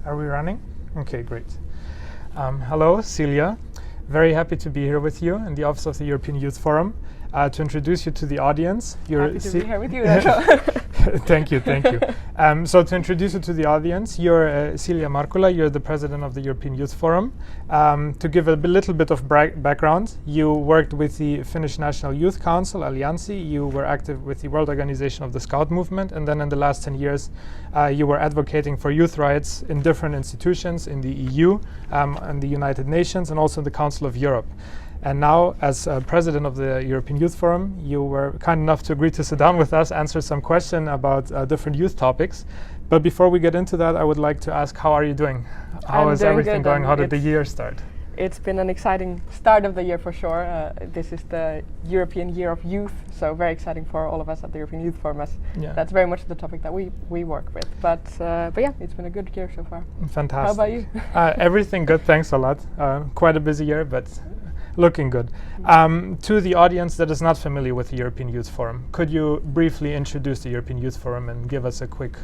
Are we running? Okay, great. Hello, Silja. Very happy to be here with you in the Office of the European Youth Forum. To introduce you to the audience. Happy to be here with you. Thank you. So to introduce you to the audience, you're Silja Markkula, you're the president of the European Youth Forum. To give a little bit of background, you worked with the Finnish National Youth Council, Alliansi, you were active with the World Organization of the Scout Movement, and then in the last 10 years you were advocating for youth rights in different institutions in the EU, and the United Nations, and also the Council of Europe. And now, as president of the European Youth Forum, you were kind enough to agree to sit down with us, answer some questions about different youth topics. But before we get into that, I would like to ask, how are you doing? How is everything going? How did the year start? It's been an exciting start of the year for sure. This is the European Year of Youth, so very exciting for all of us at the European Youth Forum. That's very much the topic that we work with. But yeah, it's been a good year so far. Fantastic. How about you? Everything good, thanks a lot. Quite a busy year, but looking good. To the audience that is not familiar with the European Youth Forum, could you briefly introduce the European Youth Forum and give us a quick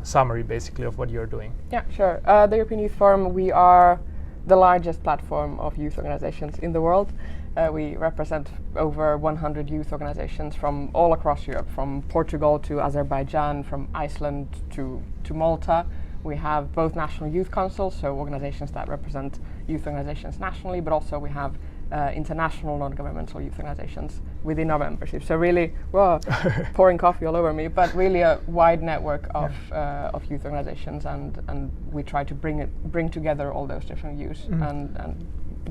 summary, basically, of what you're doing? Yeah, sure. The European Youth Forum, we are the largest platform of youth organizations in the world. We represent over 100 youth organizations from all across Europe, from Portugal to Azerbaijan, from Iceland to Malta. We have both national youth councils, so organizations that represent youth organizations nationally, but also we have international non-governmental youth organizations within our membership. So really, pouring coffee all over me, but really a wide network of youth organizations, and we try to bring together all those different youths and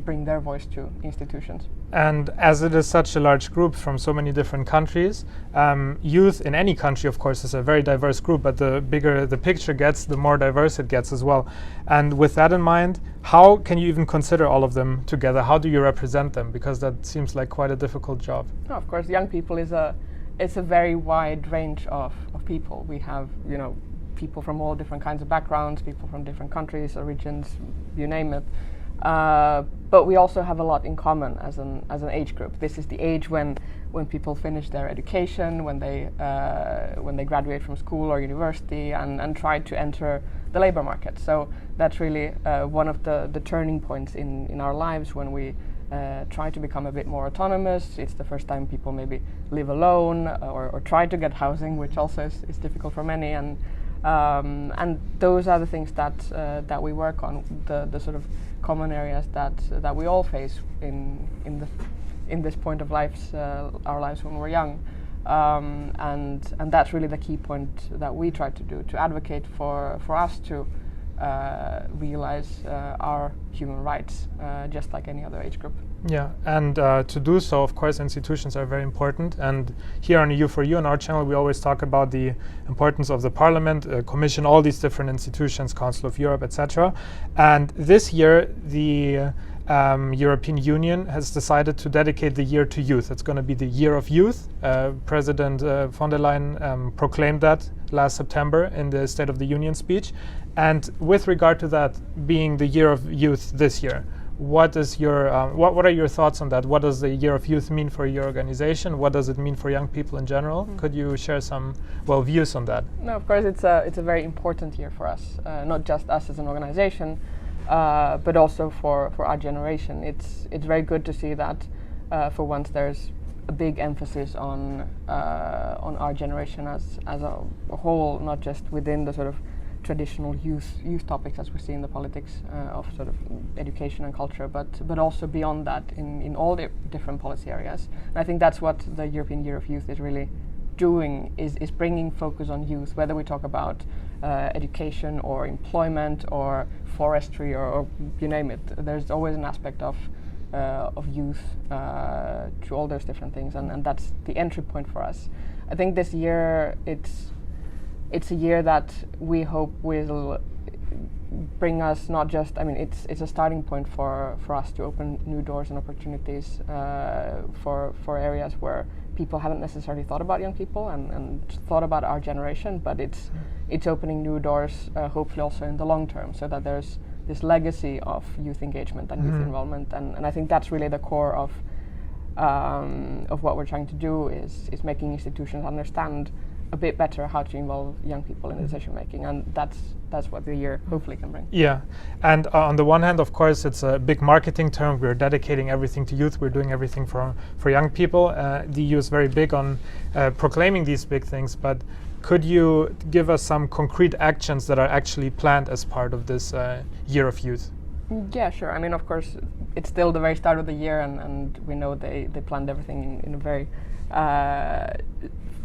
bring their voice to institutions. And as it is such a large group from so many different countries, youth in any country, of course, is a very diverse group, but the bigger the picture gets, the more diverse it gets as well. And with that in mind, how can you even consider all of them together? How do you represent them? Because that seems like quite a difficult job. Oh, of course, young people it's a very wide range of people. We have, people from all different kinds of backgrounds, people from different countries, origins, you name it. But we also have a lot in common as an age group. This is the age when people finish their education, when they graduate from school or university and try to enter the labor market. So that's really one of the turning points in our lives when we try to become a bit more autonomous. It's the first time people maybe live alone or try to get housing, which also is difficult for many. And those are the things that we work on, the sort of common areas that we all face in this point of our lives when we're young, and that's really the key point that we try to do, to advocate for us to realize our human rights just like any other age group. Yeah, and to do so, of course, institutions are very important. And here on EU4U, on our channel, we always talk about the importance of the Parliament, Commission, all these different institutions, Council of Europe, etc. And this year, the European Union has decided to dedicate the year to youth. It's going to be the Year of Youth. President von der Leyen proclaimed that last September in the State of the Union speech. And with regard to that being the Year of Youth this year, what is your what are your thoughts on that? What does the Year of Youth mean for your organization? What does it mean for young people in general? Could you share some views on that? No, of course, it's a very important year for us, not just us as an organization, but also for our generation. It's very good to see that for once there's a big emphasis on our generation as a whole, not just within the sort of traditional youth topics as we see in the politics of sort of education and culture, but also beyond that in all the different policy areas. And I think that's what the European Year of Youth is really doing, is bringing focus on youth, whether we talk about education or employment or forestry or you name it. There's always an aspect of youth to all those different things, and that's the entry point for us. I think this year it's a year that we hope will bring us not just, it's a starting point for us to open new doors and opportunities for areas where people haven't necessarily thought about young people and thought about our generation, but it's opening new doors, hopefully also in the long term, so that there's this legacy of youth engagement and youth involvement, and I think that's really the core of what we're trying to do is making institutions understand a bit better how to involve young people in decision making, and that's what the year hopefully can bring. Yeah, and on the one hand, of course, it's a big marketing term. We're dedicating everything to youth. We're doing everything for young people. The EU is very big on proclaiming these big things, but could you give us some concrete actions that are actually planned as part of this year of youth? Yeah, sure. I mean, of course, it's still the very start of the year, and we know they planned everything in a very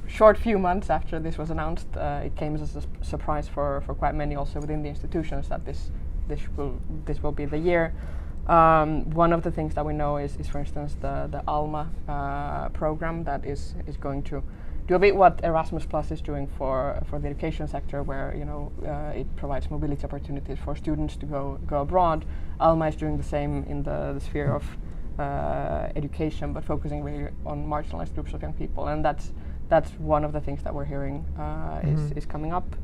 short few months after this was announced. It came as a surprise for quite many also within the institutions that this will be the year. One of the things that we know is for instance, the Alma program that is going to do a bit what Erasmus Plus is doing for the education sector, where it provides mobility opportunities for students to go abroad. Alma is doing the same in the sphere of education, but focusing really on marginalized groups of young people, and that's one of the things that we're hearing is coming up.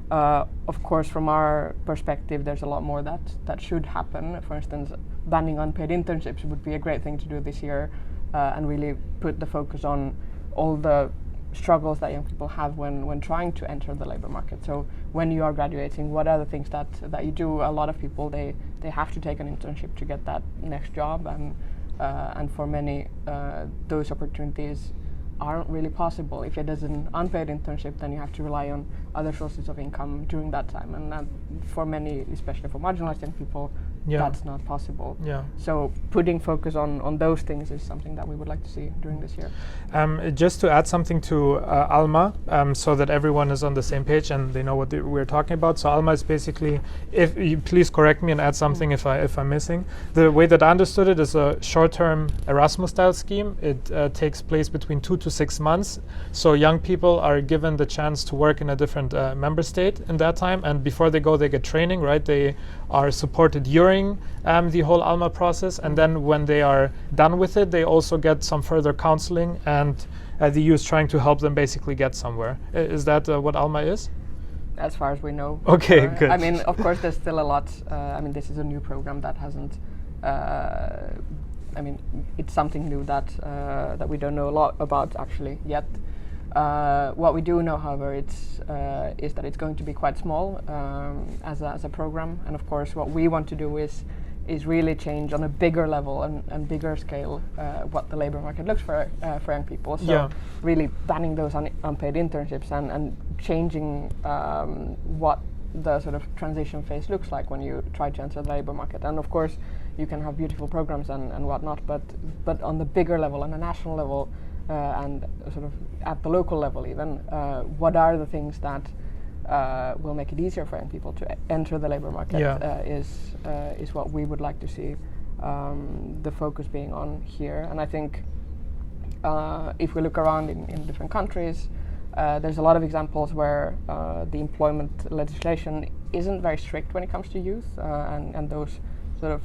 Of course, from our perspective, there's a lot more that should happen. For instance, banning unpaid internships would be a great thing to do this year, and really put the focus on all the struggles that young people have when trying to enter the labor market. So when you are graduating, what are the things that you do? A lot of people, they have to take an internship to get that next job, and for many those opportunities aren't really possible. If it is an unpaid internship, then you have to rely on other sources of income during that time, and for many, especially for marginalized young people, that's not possible. So putting focus on those things is something that we would like to see during this year. Just to add something to Alma, so that everyone is on the same page and they know what we're talking about. So Alma is basically, if you please correct me and add something if I'm missing. The way that I understood it is a short-term Erasmus-style scheme. It takes place between 2 to 6 months. So young people are given the chance to work in a different member state in that time, and before they go, they get training. Right, they are supported during the whole Alma process, and then when they are done with it, they also get some further counseling, and the EU is trying to help them basically get somewhere. Is that what Alma is? As far as we know. Okay, good. I mean, of course, there's still a lot. I mean, this is a new program that hasn't. I mean, it's something new that we don't know a lot about actually yet. What we do know, however, is that it's going to be quite small as a program, and of course, what we want to do is really change on a bigger level and bigger scale what the labor market looks for young people. So really banning those unpaid internships and changing what the sort of transition phase looks like when you try to enter the labor market. And of course, you can have beautiful programs and whatnot, but on the bigger level, on a national level, and sort of at the local level even, what are the things that will make it easier for young people to enter the labor market is what we would like to see the focus being on here. And I think if we look around in different countries, there's a lot of examples where the employment legislation isn't very strict when it comes to youth and those sort of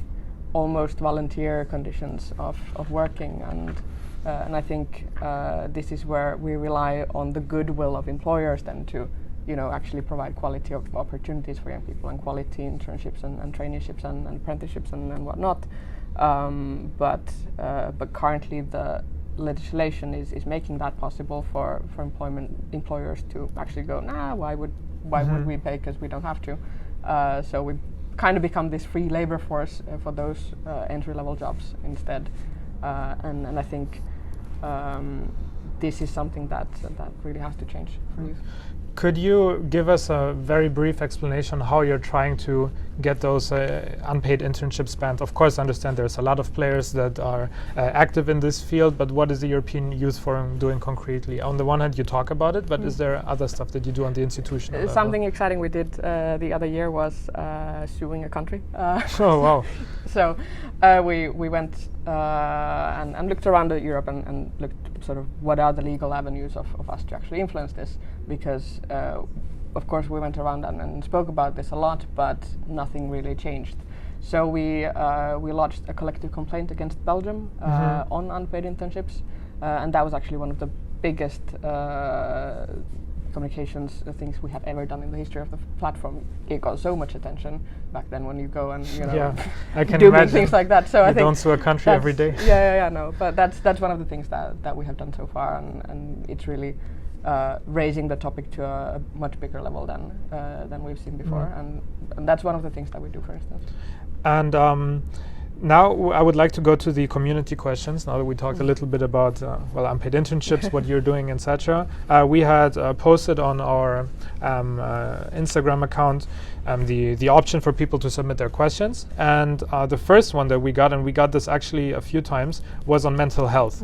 almost volunteer conditions of working, and I think this is where we rely on the goodwill of employers then to actually provide quality of opportunities for young people and quality internships and traineeships and apprenticeships and whatnot. But currently the legislation is making that possible for employers to actually go, why would we pay, because we don't have to. So we kind of become this free labor force for those entry-level jobs instead. And I think this is something that really has to change for youth. Could you give us a very brief explanation how you're trying to get those unpaid internships banned? Of course, I understand there's a lot of players that are active in this field, but what is the European Youth Forum doing concretely? On the one hand, you talk about it, but is there other stuff that you do on the institutional level? Something exciting we did the other year was suing a country. Oh, wow. So we went and looked around Europe and looked sort of what are the legal avenues of us to actually influence this, because of course we went around and spoke about this a lot, but nothing really changed. So we lodged a collective complaint against Belgium on unpaid internships, and that was actually one of the biggest communications things we have ever done in the history of the platform. It got so much attention back then when you go and I can do imagine things like that. So I think don't sue a country every day. No, but that's one of the things that we have done so far, and it's really raising the topic to a much bigger level than we've seen before, and that's one of the things that we do, for instance. And now I would like to go to the community questions. Now that we talked a little bit about unpaid internships, what you're doing, etc. We had posted on our Instagram account the option for people to submit their questions, and the first one that we got, and we got this actually a few times, was on mental health.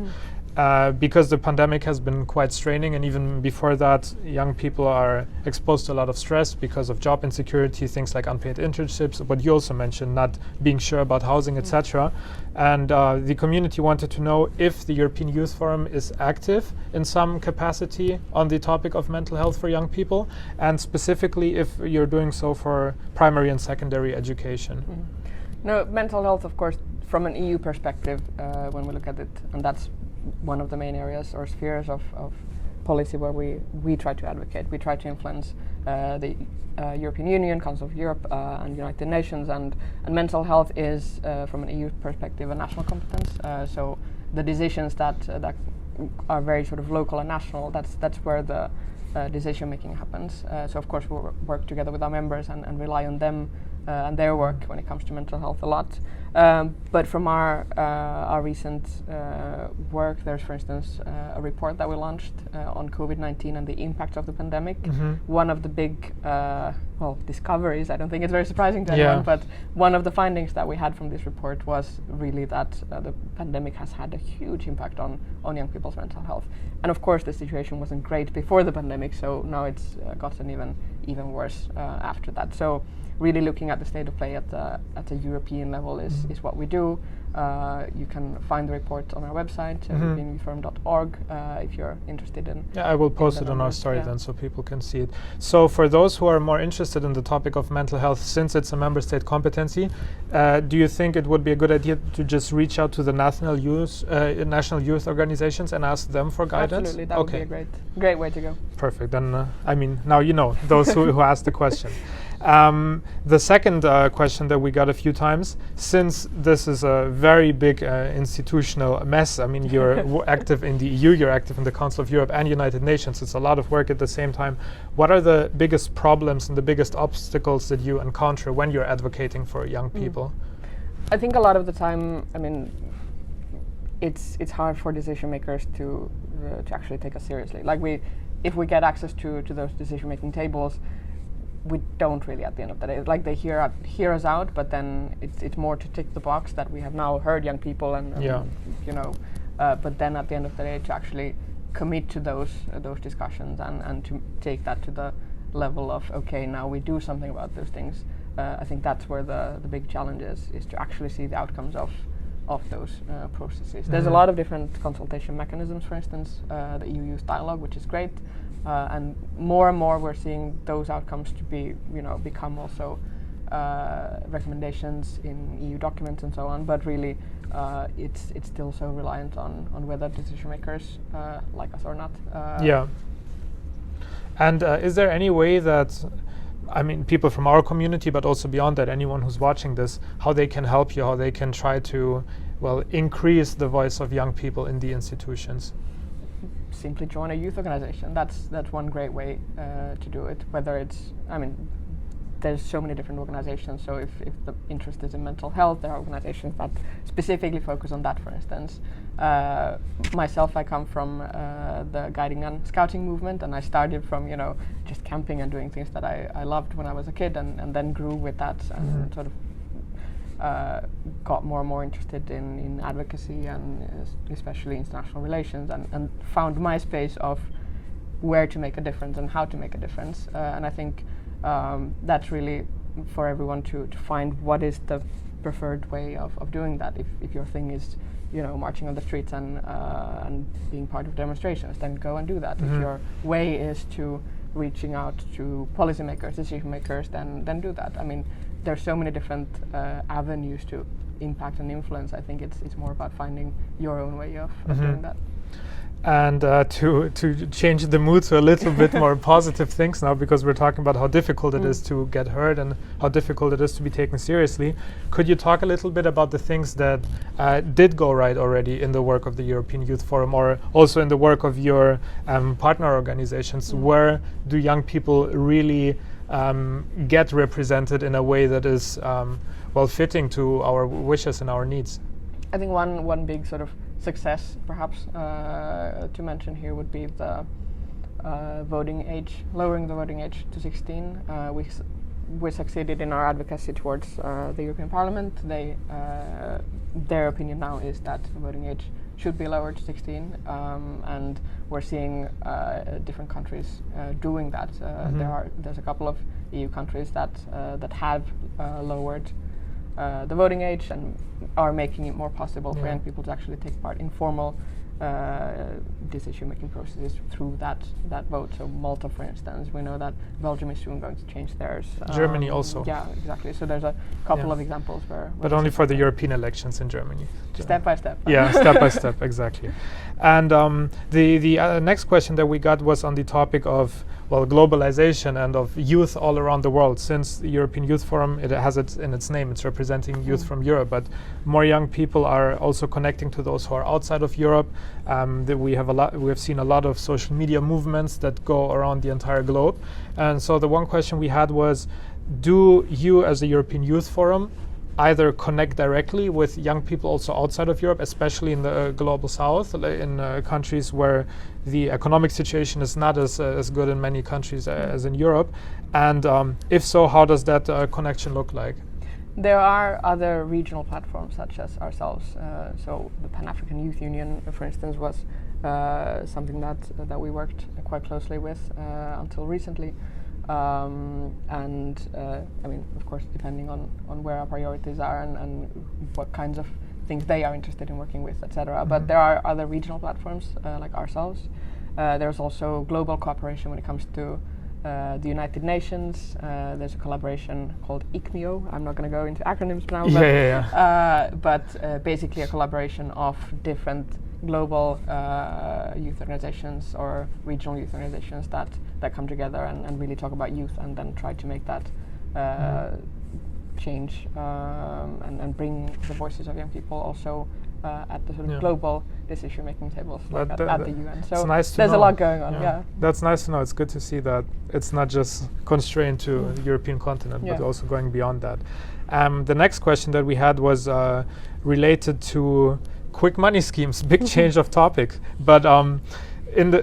Because the pandemic has been quite straining, and even before that, young people are exposed to a lot of stress because of job insecurity, things like unpaid internships, what you also mentioned, not being sure about housing, etc. And the community wanted to know if the European Youth Forum is active in some capacity on the topic of mental health for young people, and specifically if you're doing so for primary and secondary education. No, mental health, of course, from an EU perspective, when we look at it, and that's one of the main areas or spheres of policy where we try to advocate. We try to influence the European Union, Council of Europe, and United Nations, and mental health is, from an EU perspective, a national competence. So the decisions that are very sort of local and national, that's where the decision making happens. So of course we'll work together with our members and rely on them and their work when it comes to mental health a lot. But from our recent work, there's, for instance, a report that we launched on COVID-19 and the impact of the pandemic. One of the big discoveries, I don't think it's very surprising to anyone, but one of the findings that we had from this report was really that the pandemic has had a huge impact on young people's mental health. And of course the situation wasn't great before the pandemic, so now it's gotten even worse after that. So really looking at the state of play at the European level is what we do. You can find the report on our website, europeanyouthforum.org, if you're interested in. Yeah, I will post it on our story then so people can see it. So for those who are more interested in the topic of mental health, since it's a member state competency, do you think it would be a good idea to just reach out to the national youth organizations and ask them for guidance? Absolutely, that would be a great way to go. Perfect. Then now you know those who asked the question. The second question that we got a few times, since this is a very big institutional mess, I mean, you're active in the EU, you're active in the Council of Europe and United Nations, it's a lot of work at the same time. What are the biggest problems and the biggest obstacles that you encounter when you're advocating for young people? I think a lot of the time, I mean, it's hard for decision makers to actually take us seriously. Like if we get access to those decision making tables, we don't really, at the end of the day, like they hear us out, but then it's more to tick the box that we have now heard young people and but then at the end of the day to actually commit to those discussions and to take that to the level of, okay, now we do something about those things. I think that's where the big challenge is to actually see the outcomes of those processes. There's a lot of different consultation mechanisms, for instance, the EU Youth Dialogue, which is great. And more we're seeing those outcomes to be, become also recommendations in EU documents and so on. But really, it's still so reliant on whether decision makers like us or not. And is there any way that, I mean, people from our community, but also beyond that, anyone who's watching this, how they can help you, how they can try to, increase the voice of young people in the institutions? Simply join a youth organization. That's one great way to do it. Whether it's, I mean, there's so many different organizations. So if the interest is in mental health, there are organizations that specifically focus on that, for instance. Myself, I come from the guiding and scouting movement, and I started from, just camping and doing things that I loved when I was a kid, and then grew with that and sort of got more and more interested in advocacy and especially international relations, and found my space of where to make a difference and how to make a difference. And I think that's really for everyone to find what is the preferred way of doing that. If your thing is, marching on the streets and being part of demonstrations, then go and do that. If your way is to reaching out to policymakers, decision makers, then do that. I mean, there's so many different avenues to impact and influence. I think it's more about finding your own way of doing that. And to change the mood to a little bit more positive things now, because we're talking about how difficult it is to get heard and how difficult it is to be taken seriously. Could you talk a little bit about the things that did go right already in the work of the European Youth Forum, or also in the work of your partner organizations? Where do young people really get represented in a way that is well fitting to our wishes and our needs? I think one big sort of success, perhaps, to mention here would be the voting age, lowering the voting age to 16. We succeeded in our advocacy towards the European Parliament. Their opinion now is that the voting age should be lowered to 16, and we're seeing different countries doing that. There's a couple of EU countries that have lowered the voting age and are making it more possible for young people to actually take part in formal decision-making processes through that vote. So Malta, for instance, we know that Belgium is soon going to change theirs. Germany also. Yeah, exactly. So there's a couple of examples where but only for the European elections in Germany. Step by step. Yeah, step by step, exactly. And the next question that we got was on the topic of, well, globalization and of youth all around the world. Since the European Youth Forum, it has it in its name, it's representing youth from Europe, but more young people are also connecting to those who are outside of Europe. We have seen a lot of social media movements that go around the entire globe. And so the one question we had was, do you as the European Youth Forum either connect directly with young people also outside of Europe, especially in the global south, in countries where the economic situation is not as good in many countries as in Europe? And if so, how does that connection look like? There are other regional platforms such as ourselves. So the Pan-African Youth Union, for instance, was something that we worked quite closely with until recently. I mean, of course, depending on where our priorities are and what kinds of things they are interested in working with, etc. But there are other regional platforms like ourselves. There's also global cooperation when it comes to the United Nations. There's a collaboration called ICMIO. I'm not going to go into acronyms now, but basically a collaboration of different global youth organizations or regional youth organizations that come together and really talk about youth and then try to make that change and bring the voices of young people also at the sort of global decision-making tables, like at the UN. So nice there's a lot going on. Yeah, that's nice to know. It's good to see that it's not just constrained to the European continent, but also going beyond that. The next question that we had was related to quick money schemes. Big change of topic, but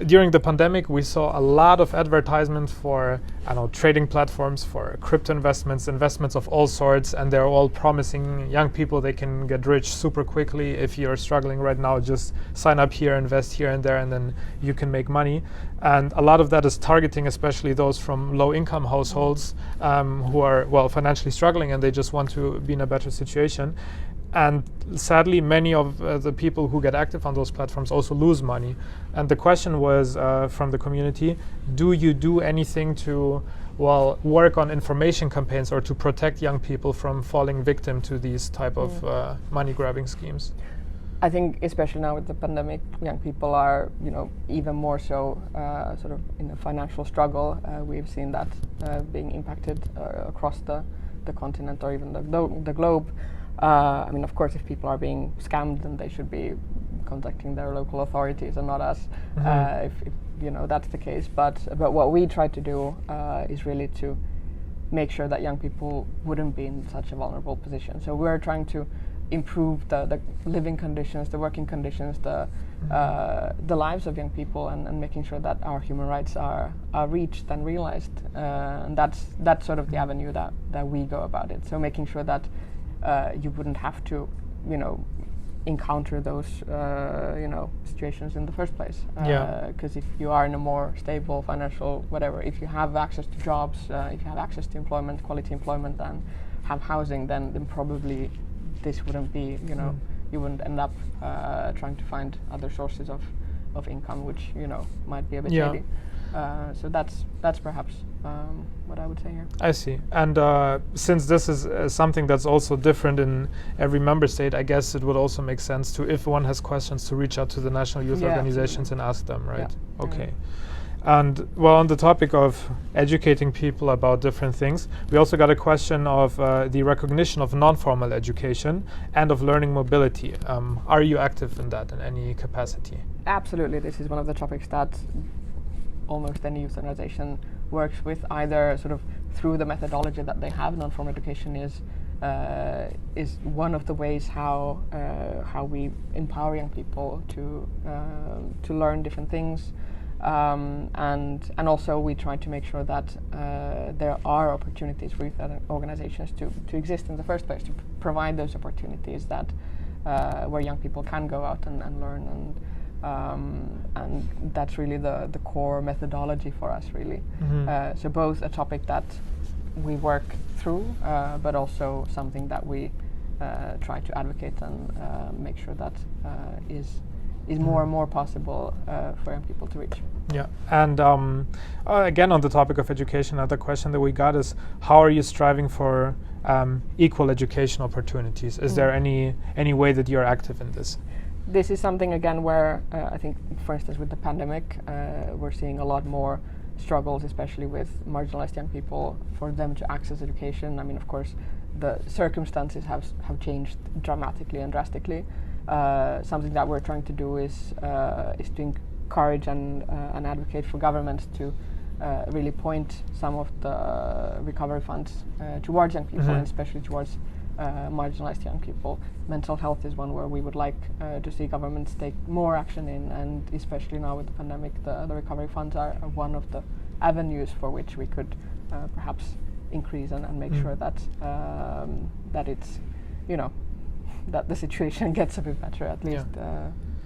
during the pandemic, we saw a lot of advertisements for, I don't know, trading platforms, for crypto investments of all sorts, and they're all promising young people they can get rich super quickly. If you're struggling right now, just sign up here, invest here and there, and then you can make money. And a lot of that is targeting especially those from low-income households who are, well, financially struggling, and they just want to be in a better situation. And sadly, many of the people who get active on those platforms also lose money. And the question was from the community, do you do anything to, well, work on information campaigns or to protect young people from falling victim to these type of money-grabbing schemes? I think especially now with the pandemic, young people are, even more so sort of in a financial struggle. We've seen that being impacted across the continent or even the globe. I mean, of course, if people are being scammed, then they should be contacting their local authorities and not us, if that's the case. But what we try to do is really to make sure that young people wouldn't be in such a vulnerable position. So we're trying to improve the living conditions, the working conditions, the lives of young people, and making sure that our human rights are reached and realized. And that's sort of the avenue that we go about it. So making sure that you wouldn't have to, encounter those, situations in the first place. Because if you are in a more stable financial, whatever, if you have access to jobs, if you have access to employment, quality employment, and have housing, then probably this wouldn't be, you wouldn't end up trying to find other sources of income, which, might be a bit shady. So that's perhaps what I would say here. I see. And since this is something that's also different in every member state, I guess it would also make sense to, if one has questions, to reach out to the national youth organizations and ask them, right? Yeah. Okay. And well, on the topic of educating people about different things, we also got a question of the recognition of non-formal education and of learning mobility. Are you active in that in any capacity? Absolutely. This is one of the topics that almost any youth organization works with, either sort of through the methodology that they have. Non-formal education is one of the ways how we empower young people to learn different things. And also we try to make sure that there are opportunities for youth organizations to exist in the first place, to provide those opportunities that where young people can go out and learn, and that's really the core methodology for us, really. So both a topic that we work through, but also something that we try to advocate and make sure that is more and more possible for young people to reach. Yeah, and again, on the topic of education, another question that we got is, how are you striving for equal education opportunities? Is there any way that you're active in this? This is something, again, where I think, for instance, with the pandemic, we're seeing a lot more struggles, especially with marginalized young people, for them to access education. I mean, of course, the circumstances have changed dramatically and drastically. Something that we're trying to do is to encourage and advocate for governments to really point some of the recovery funds towards young people, and especially towards marginalized young people. Mental health is one where we would like to see governments take more action in, and especially now with the pandemic, the recovery funds are one of the avenues for which we could perhaps increase and make sure that that it's, that the situation gets a bit better, at least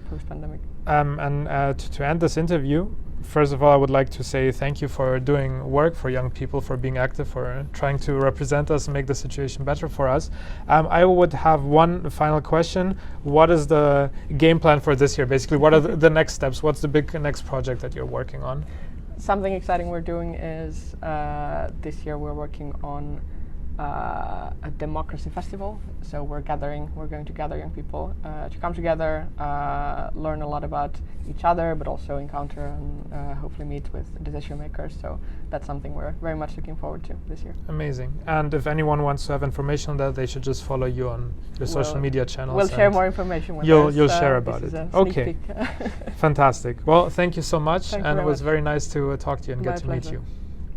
post-pandemic. To end this interview, first of all, I would like to say thank you for doing work for young people, for being active, for trying to represent us and make the situation better for us. I would have one final question. What is the game plan for this year? Basically, what are the next steps? What's the big next project that you're working on? Something exciting we're doing is this year we're working on a democracy festival. So we're going to gather young people to come together, learn a lot about each other, but also encounter and hopefully meet with decision makers. So that's something we're very much looking forward to this year. Amazing. And if anyone wants to have information on that, they should just follow you on your social media channels. We'll share more information when you'll share about it. Okay. Fantastic. Well, thank you so much, Thank and you it was much. very nice to talk to you and My get to meet pleasure. you.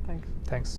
Thanks. Thanks.